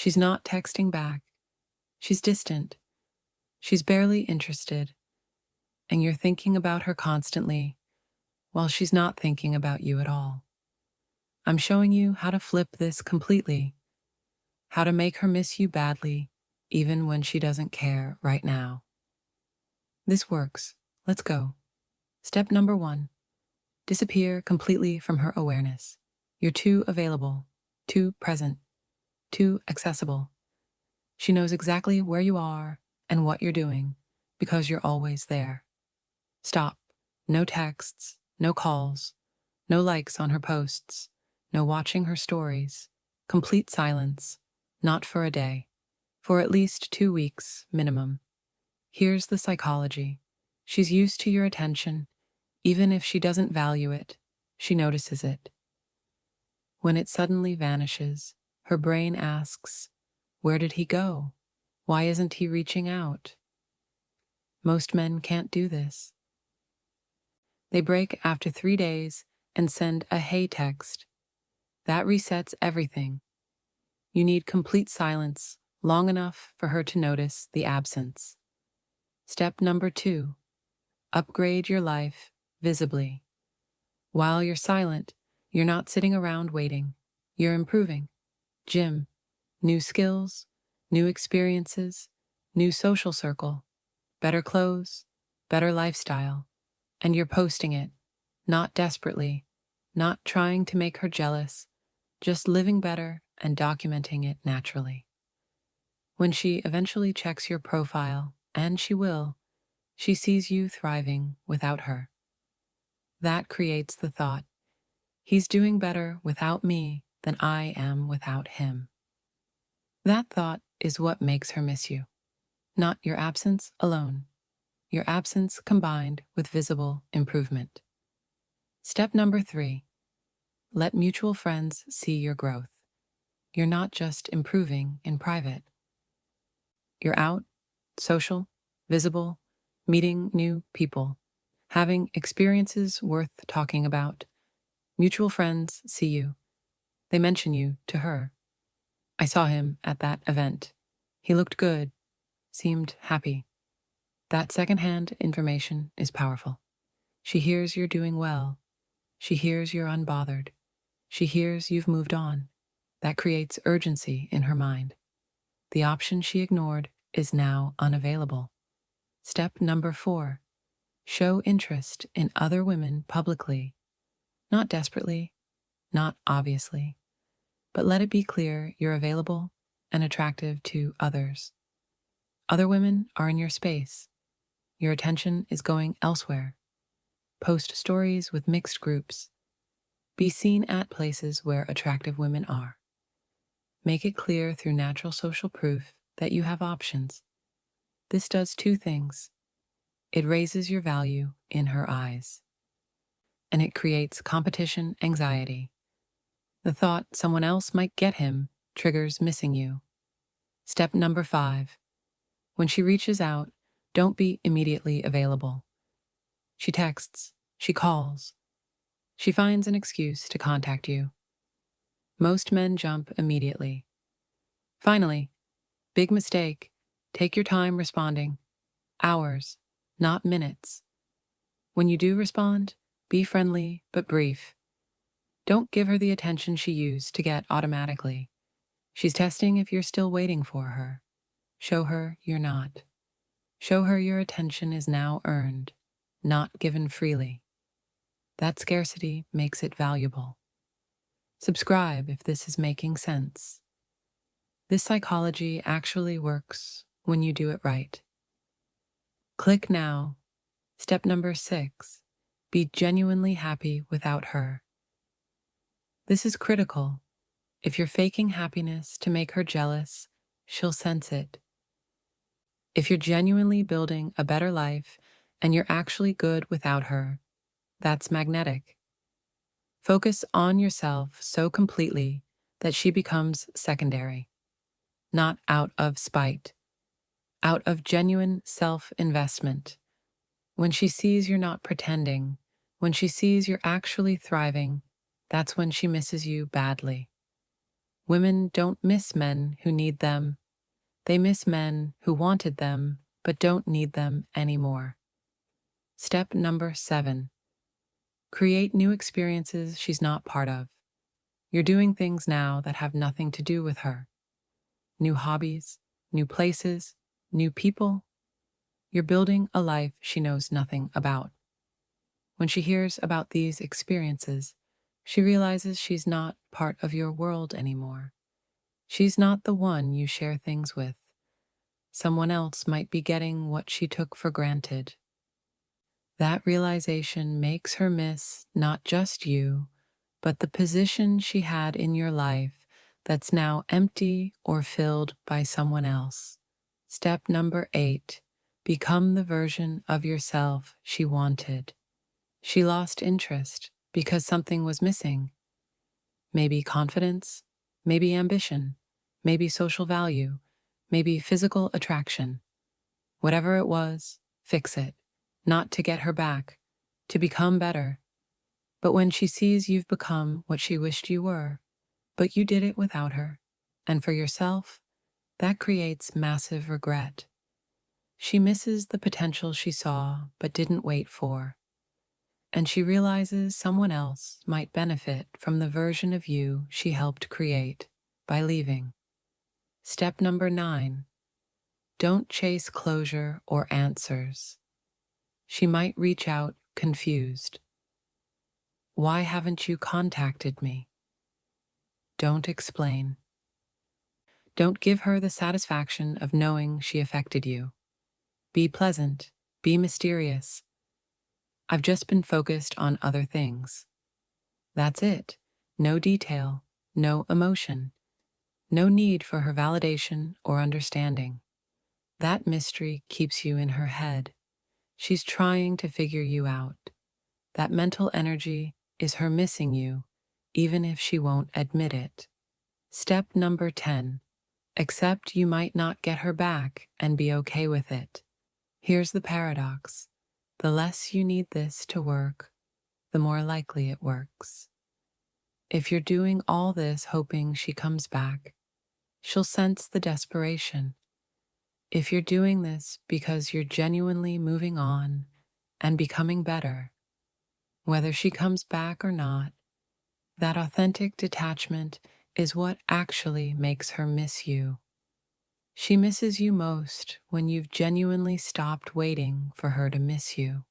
She's not texting back. She's distant. She's barely interested. And you're thinking about her constantly while she's not thinking about you at all. I'm showing you how to flip this completely, how to make her miss you badly, even when she doesn't care right now. This works. Let's go. Step number 1. Disappear completely from her awareness. You're too available, too present, too accessible. She knows exactly where you are and what you're doing because you're always there. Stop. No texts, no calls, no likes on her posts, no watching her stories. Complete silence. Not for a day. For at least 2 weeks, minimum. Here's the psychology. She's used to your attention. Even if she doesn't value it, she notices it. When it suddenly vanishes, her brain asks, where did he go? Why isn't he reaching out? Most men can't do this. They break after 3 days and send a hey text. That resets everything. You need complete silence, long enough for her to notice the absence. Step number 2. Upgrade your life visibly. While you're silent, you're not sitting around waiting. You're improving. Gym, new skills, new experiences, new social circle, better clothes, better lifestyle. And you're posting it, not desperately, not trying to make her jealous, just living better and documenting it naturally. When she eventually checks your profile, and she will, she sees you thriving without her. That creates the thought, he's doing better without me than I am without him. That thought is what makes her miss you, not your absence alone. Your absence combined with visible improvement. Step number 3. Let mutual friends see your growth. You're not just improving in private. You're out, social, visible, meeting new people, having experiences worth talking about. Mutual friends see you. They mention you to her. I saw him at that event. He looked good, seemed happy. That secondhand information is powerful. She hears you're doing well. She hears you're unbothered. She hears you've moved on. That creates urgency in her mind. The option she ignored is now unavailable. Step number 4. Show interest in other women publicly. Not desperately, not obviously, but let it be clear you're available and attractive to others. Other women are in your space. Your attention is going elsewhere. Post stories with mixed groups. Be seen at places where attractive women are. Make it clear through natural social proof that you have options. This does 2 things. It raises your value in her eyes, and it creates competition anxiety. The thought someone else might get him triggers missing you. Step number 5. When she reaches out, don't be immediately available. She texts, she calls, she finds an excuse to contact you. Most men jump immediately. Finally, big mistake, take your time responding. Hours, not minutes. When you do respond, be friendly but brief. Don't give her the attention she used to get automatically. She's testing if you're still waiting for her. Show her you're not. Show her your attention is now earned, not given freely. That scarcity makes it valuable. Subscribe if this is making sense. This psychology actually works when you do it right. Click now. Step number 6. Be genuinely happy without her. This is critical. If you're faking happiness to make her jealous, she'll sense it. If you're genuinely building a better life and you're actually good without her, that's magnetic. Focus on yourself so completely that she becomes secondary, not out of spite, out of genuine self-investment. When she sees you're not pretending, when she sees you're actually thriving, that's when she misses you badly. Women don't miss men who need them. They miss men who wanted them but don't need them anymore. Step number 7. Create new experiences she's not part of. You're doing things now that have nothing to do with her. New hobbies, new places, new people. You're building a life she knows nothing about. When she hears about these experiences, she realizes she's not part of your world anymore. She's not the one you share things with. Someone else might be getting what she took for granted. That realization makes her miss not just you, but the position she had in your life that's now empty or filled by someone else. Step number 8. Become the version of yourself she wanted. She lost interest because something was missing. Maybe confidence, maybe ambition, maybe social value, maybe physical attraction. Whatever it was, fix it. Not to get her back, to become better. But when she sees you've become what she wished you were, but you did it without her, and for yourself, that creates massive regret. She misses the potential she saw but didn't wait for, and she realizes someone else might benefit from the version of you she helped create by leaving. Step number 9. Don't chase closure or answers. She might reach out confused. Why haven't you contacted me? Don't explain. Don't give her the satisfaction of knowing she affected you. Be pleasant. Be mysterious. I've just been focused on other things. That's it. No detail, no emotion, no need for her validation or understanding. That mystery keeps you in her head. She's trying to figure you out. That mental energy is her missing you, even if she won't admit it. Step number 10. Accept you might not get her back and be okay with it. Here's the paradox. The less you need this to work, the more likely it works. If you're doing all this hoping she comes back, she'll sense the desperation. If you're doing this because you're genuinely moving on and becoming better, whether she comes back or not, that authentic detachment is what actually makes her miss you. She misses you most when you've genuinely stopped waiting for her to miss you.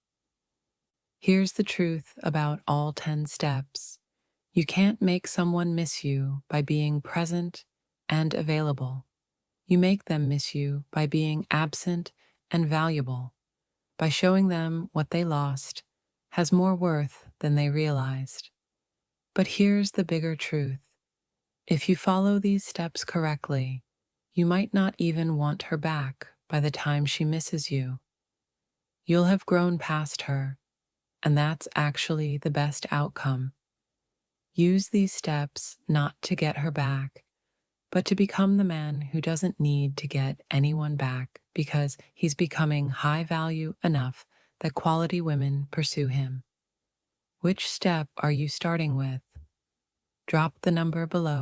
Here's the truth about all 10 steps. You can't make someone miss you by being present and available. You make them miss you by being absent and valuable, by showing them what they lost has more worth than they realized. But here's the bigger truth. If you follow these steps correctly, you might not even want her back by the time she misses you. You'll have grown past her, and that's actually the best outcome. Use these steps not to get her back, but to become the man who doesn't need to get anyone back because he's becoming high value enough that quality women pursue him. Which step are you starting with? Drop the number below.